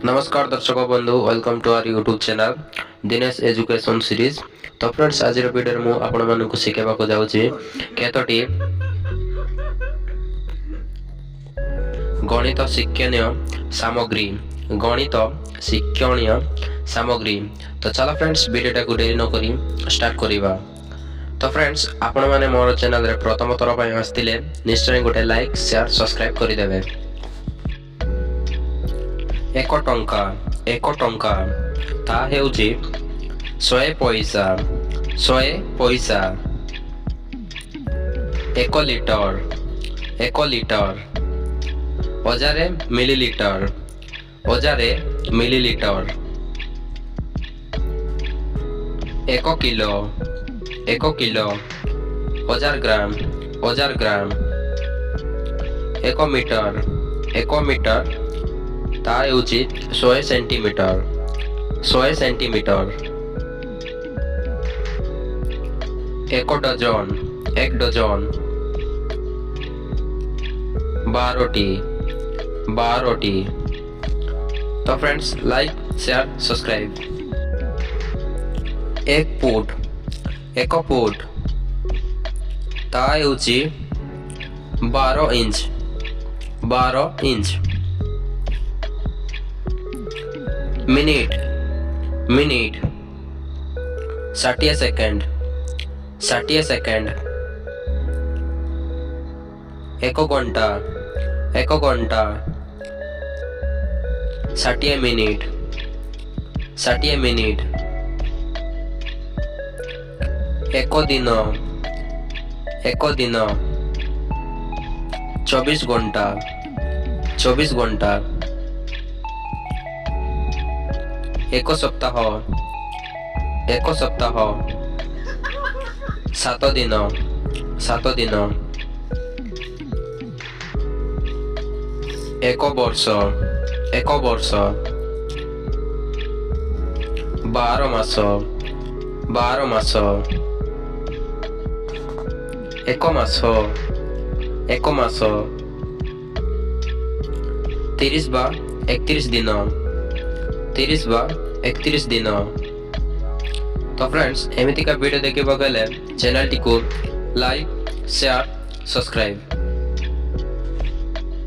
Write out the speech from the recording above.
नमस्कार दर्शक बंधु, welcome to our YouTube channel Dinesh education series. तो फ्रेंड्स, आज वीडियो मु आपण मानकु शिखेबाको जाउछि केतोटी गणित शिक्षणीय सामग्री। गणित शिक्षणीय सामग्री। तो चलो फ्रेंड्स, वीडियोटा को देरी न करी स्टार्ट करिबा। तो फ्रेंड्स, आपण माने मोर चैनल रे प्रथम थर पय आस्तिले निश्चय गोटे लाइक शेयर सब्सक्राइब करि देबे। एक टंका ता हेउची 100 पैसा। 100 पैसा। 1 लिटर 1000 मिलीलीटर। 1000 मिलीलीटर। 1 किलो 1000 ग्राम। 1000 ग्राम। 1 मीटर ता हेउची 100 सेंटीमीटर। 100 सेंटीमीटर। 1 डजन 12टी। तो friends, like share subscribe. 1 foot ता हेउची 12 इंच। Minute 60 second. 1 घंटा 60 मिनिट। 1 दिन 24 घंटा। 1 सप्ताह 7 दिन। 1 वर्ष 12 मास। 1 मास 30 बा 31 दिन। 30 बा 31 दिन। तो फ्रेंड्स, एमितिका वीडियो देखिबा गले चैनल टी को लाइक शेयर सब्सक्राइब।